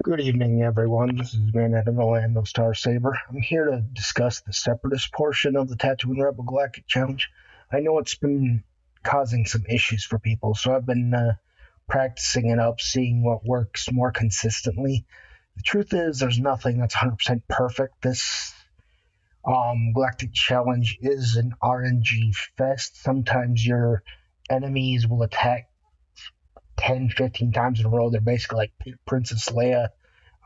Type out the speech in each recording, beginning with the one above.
Good evening, everyone. This is Man at Orlando Star Saber. I'm here to discuss the Separatist portion of the Tatooine Rebel Galactic Challenge. I know it's been causing some issues for people, so I've been practicing it up, seeing what works more consistently. The truth is, there's nothing that's 100% perfect. This Galactic Challenge is an RNG fest. Sometimes your enemies will attack 10, 15 times in a row. They're basically like Princess Leia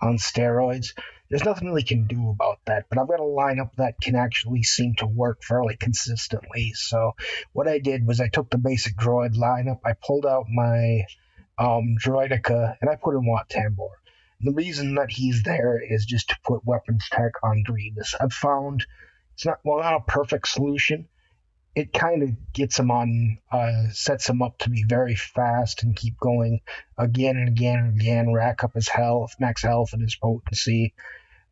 on steroids. There's nothing really can do about that, but I've got a lineup that can actually seem to work fairly consistently. So what I did was I took the basic droid lineup, I pulled out my droidica, and I put in Wat Tambor. The reason that he's there is just to put weapons tech on Grievous. I've found it's not a perfect solution. It kind of gets him on, sets him up to be very fast and keep going again and again and again, rack up his health, max health, and his potency.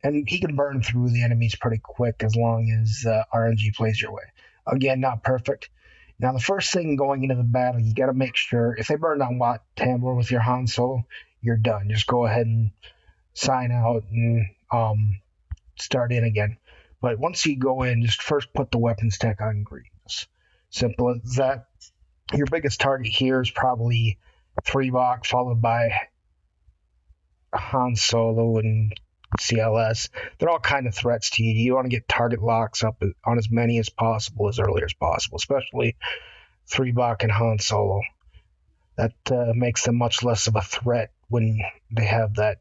And he can burn through the enemies pretty quick as long as RNG plays your way. Again, not perfect. Now, the first thing going into the battle, you got to make sure if they burn down Wat Tambor with your Han Solo, you're done. Just go ahead and sign out and start in again. But once you go in, just first put the weapons tech on Grievous. Simple as that. Your biggest target here is probably 3-Bok, followed by Han Solo and CLS. They're all kind of threats to you. You want to get target locks up on as many as possible, as early as possible, especially 3-Bok and Han Solo. That makes them much less of a threat when they have that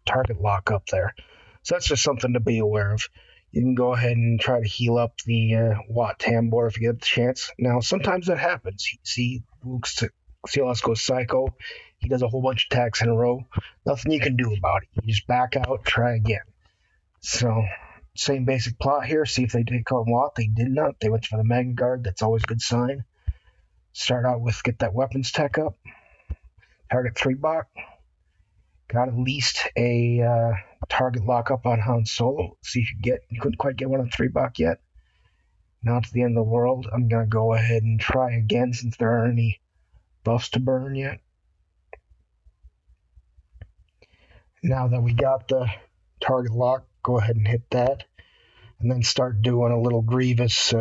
target lock up there. So that's just something to be aware of. You can go ahead and try to heal up the Wat Tambor if you get the chance. Now, sometimes that happens. You see, Luke's CLS goes psycho. He does a whole bunch of attacks in a row. Nothing you can do about it. You just back out, try again. So, same basic plot here. See if they take on Wat. They did not. They went for the Magna Guard. That's always a good sign. Start out with get that weapons tech up. Target 3-Bok. Got at least a target lock up on Han Solo. See if you couldn't quite get one on 3-Bok yet. Not to the end of the world. I'm going to go ahead and try again since there aren't any buffs to burn yet. Now that we got the target lock, go ahead and hit that. And then start doing a little Grievous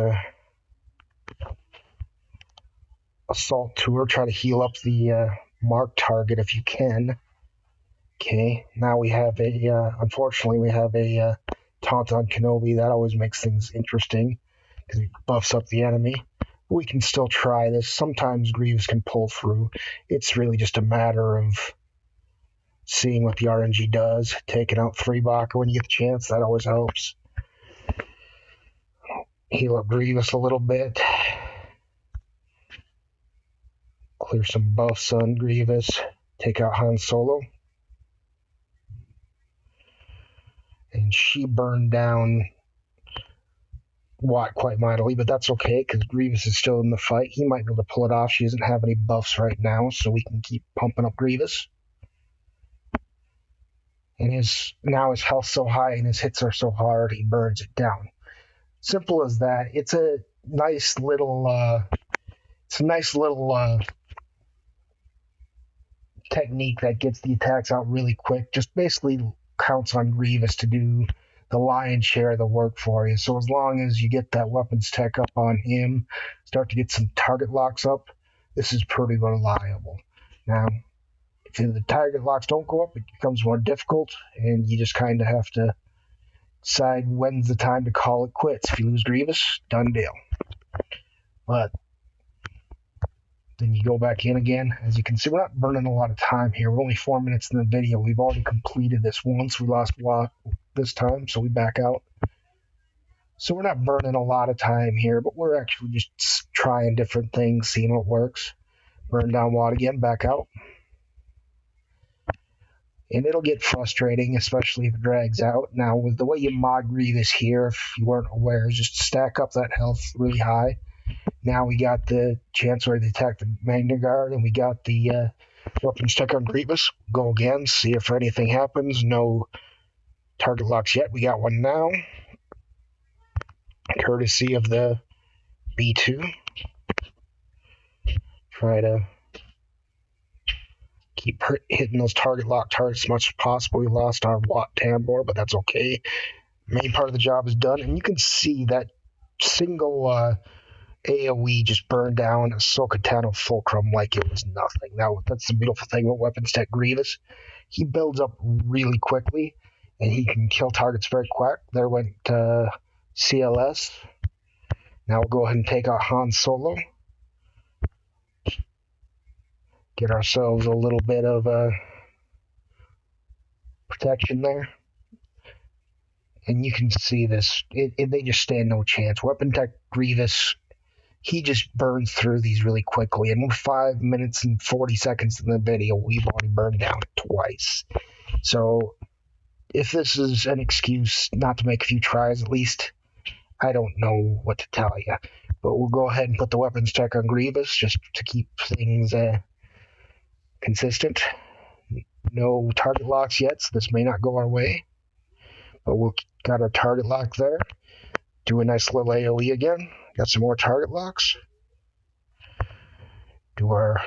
assault tour. Try to heal up the marked target if you can. Okay, now we have unfortunately, we have a taunt on Kenobi. That always makes things interesting because it buffs up the enemy. But we can still try this. Sometimes Grievous can pull through. It's really just a matter of seeing what the RNG does, taking out 3-Bok when you get the chance. That always helps. Heal up Grievous a little bit. Clear some buffs on Grievous. Take out Han Solo. And she burned down Wat quite mightily, but that's okay because Grievous is still in the fight. He might be able to pull it off. She doesn't have any buffs right now, so we can keep pumping up Grievous. And his health's so high and his hits are so hard, he burns it down. Simple as that. It's a nice little technique that gets the attacks out really quick. Just basically counts on Grievous to do the lion's share of the work for you. So as long as you get that weapons tech up on him, start to get some target locks up, this is pretty reliable. Now, if the target locks don't go up, it becomes more difficult, and you just kind of have to decide when's the time to call it quits. If you lose Grievous, done deal. But then you go back in again. As you can see, we're not burning a lot of time here. We're only 4 minutes in the video. We've already completed this once. We lost Wat this time, so we back out. So we're not burning a lot of time here, but we're actually just trying different things, seeing what works. Burn down Wat again, back out. And it'll get frustrating, especially if it drags out. Now, with the way you mod Grievous here, if you weren't aware, is just stack up that health really high. Now we got the chance where they attack the Magna Guard, and we got the weapons tech on Grievous. Go again, see if anything happens. No target locks yet. We got one now. Courtesy of the B2. Try to Keep hitting those target lock targets as much as possible. We lost our Watt Tambor, but that's okay. Main part of the job is done, and you can see that single AoE just burned down Ahsoka Tano Fulcrum like it was nothing. That's the beautiful thing about Weapons Tech Grievous. He builds up really quickly, and he can kill targets very quick. There went CLS. Now we'll go ahead and take out Han Solo. Get ourselves a little bit of protection there. And you can see this. They just stand no chance. Weapon Tech Grievous, he just burns through these really quickly. And we're 5 minutes and 40 seconds in the video. We've already burned down twice. So if this is an excuse not to make a few tries, at least, I don't know what to tell you. But we'll go ahead and put the weapons check on Grievous just to keep things consistent. No target locks yet, so this may not go our way. But we'll got our target lock there. Do a nice little AoE again. Got some more target locks. Do our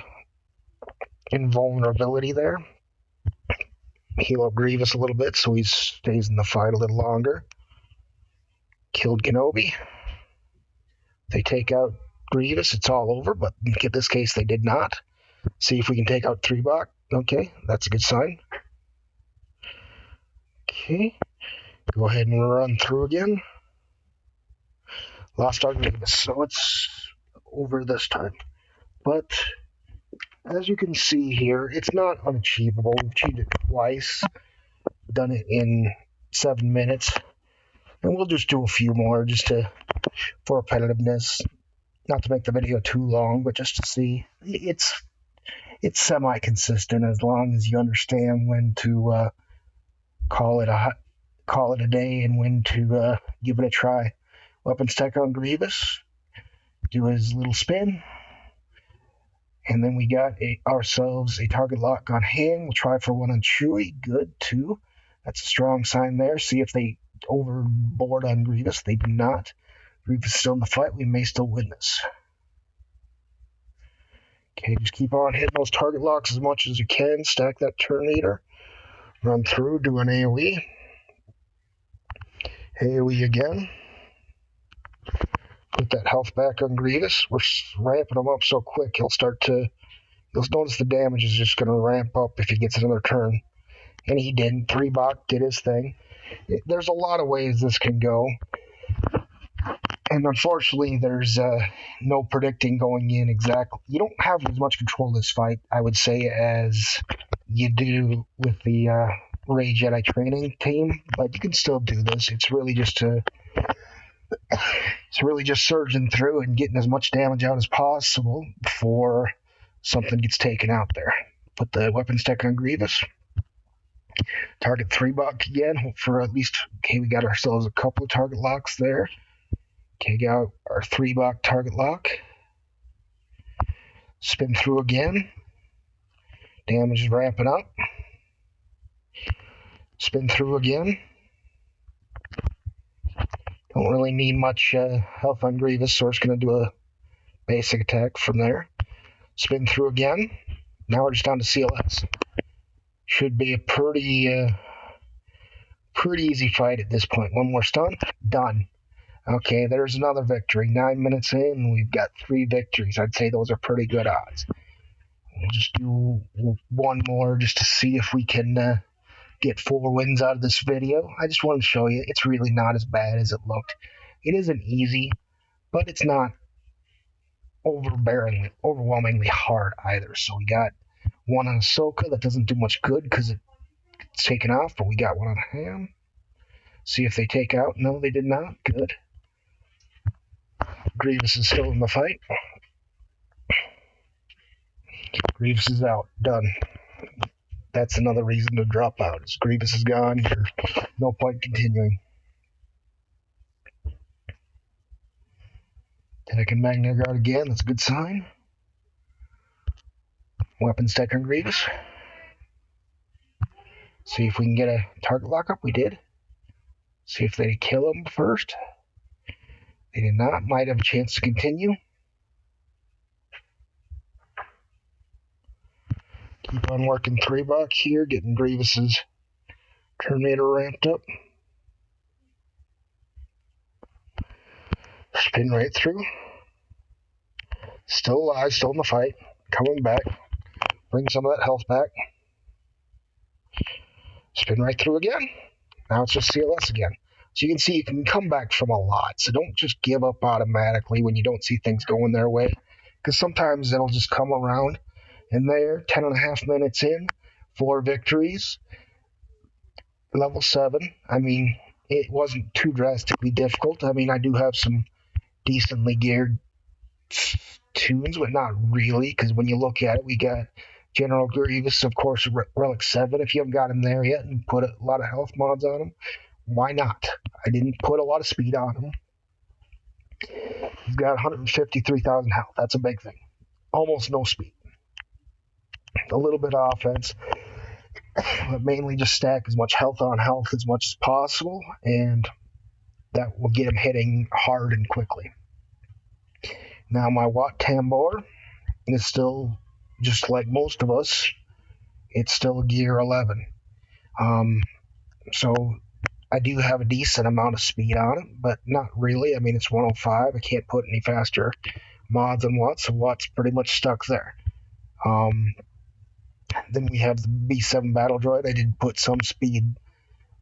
invulnerability there. Heal up Grievous a little bit so he stays in the fight a little longer. Killed Kenobi. They take out Grievous, it's all over, but in this case they did not. See if we can take out Threebok. Okay, that's a good sign. Okay, go ahead and run through again. Lost our Grievous, so it's over this time. But as you can see here, it's not unachievable. We've achieved it twice. Done it in 7 minutes. And we'll just do a few more just for repetitiveness. Not to make the video too long, but just to see. It's semi-consistent as long as you understand when to call it a day and when to give it a try. Weapons tech on Grievous. Do his little spin. And then we got ourselves a target lock on him. We'll try for one on Chewie. Good, too. That's a strong sign there. See if they overboard on Grievous. They do not. Grievous is still in the fight. We may still win this. Okay, just keep on hitting those target locks as much as you can. Stack that Terminator. Run through, do an AoE. AoE again. Put that health back on Grievous. We're ramping him up so quick, you'll notice the damage is just going to ramp up if he gets another turn. And he didn't. Threebok did his thing. There's a lot of ways this can go. And unfortunately, there's no predicting going in exactly. You don't have as much control of this fight, I would say, as you do with the Rey Jedi training team. But you can still do this. It's really just surging through and getting as much damage out as possible before something gets taken out there. Put the weapons tech on Grievous. Target Threebok again for at least. Okay, we got ourselves a couple of target locks there. Okay, got our Threebok target lock. Spin through again. Damage is ramping up. Spin through again. Don't really need much health on Grievous, so we're just going to do a basic attack from there. Spin through again. Now we're just down to CLS. Should be a pretty easy fight at this point. One more stun. Done. Okay, there's another victory. 9 minutes in, we've got 3 victories. I'd say those are pretty good odds. We'll just do one more just to see if we can get 4 wins out of this video. I just wanted to show you it's really not as bad as it looked. It isn't easy, but it's not overwhelmingly hard either. So we got one on Ahsoka that doesn't do much good because it's taken off, but we got one on Ham. See if they take out. No, they did not. Good. Grievous is still in the fight. Grievous is out. Done. That's another reason to drop out. As Grievous is gone, there's no point continuing. Attacking Magna Guard again. That's a good sign. Weapons tech on Grievous. See if we can get a target lockup. We did. See if they kill him first. They did not. Might have a chance to continue. Keep on working 3-buck here, getting Grievous's Terminator ramped up. Spin right through. Still alive, still in the fight. Coming back. Bring some of that health back. Spin right through again. Now it's just CLS again. So you can see you can come back from a lot. So don't just give up automatically when you don't see things going their way. Because sometimes it'll just come around. And there, 10.5 minutes in, 4 victories. Level 7. I mean, it wasn't too drastically difficult. I mean, I do have some decently geared tunes, but not really, because when you look at it, we got General Grievous, of course, Relic 7, if you haven't got him there yet, and put a lot of health mods on him. Why not? I didn't put a lot of speed on him. He's got 153,000 health. That's a big thing. Almost no speed. A little bit of offense, but mainly just stack as much health on health as much as possible, and that will get him hitting hard and quickly. Now my Watt Tambor is still, just like most of us, it's still a gear 11. So I do have a decent amount of speed on it, but not really. I mean, it's 105. I can't put any faster mods on Watt, so Watt's pretty much stuck there. Then we have the B7 Battle Droid. I did put some speed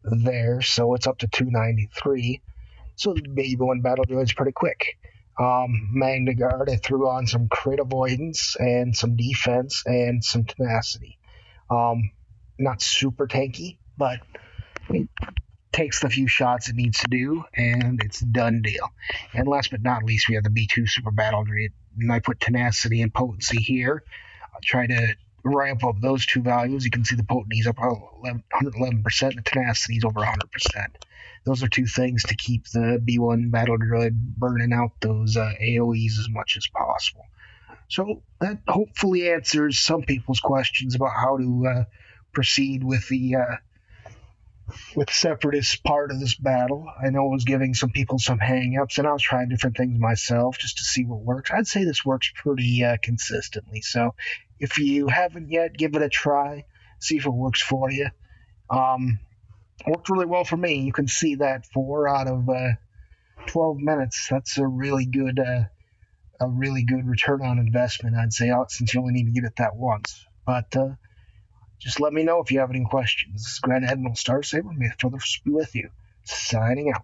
there, so it's up to 293. So the B1 Battle Droid's pretty quick. Magna Guard, I threw on some crit avoidance and some defense and some tenacity. Not super tanky, but it takes the few shots it needs to do, and it's a done deal. And last but not least, we have the B2 Super Battle Droid, and I put tenacity and potency here. I'll try to ramp up those two values. You can see the potency's up 111%, the tenacity's over 100%. Those are two things to keep the B1 Battle Droid burning out those AoEs as much as possible. So that hopefully answers some people's questions about how to proceed with the Separatist part of this battle. I know it was giving some people some hang-ups, and I was trying different things myself just to see what works. I'd say this works pretty consistently. So if you haven't yet, give it a try. See if it works for you. Worked really well for me. You can see that 4 out of 12 minutes. That's a really good return on investment, I'd say, since you only need to get it that once. But just let me know if you have any questions. This is Grand Admiral Starsaber. May the Force be with you. Signing out.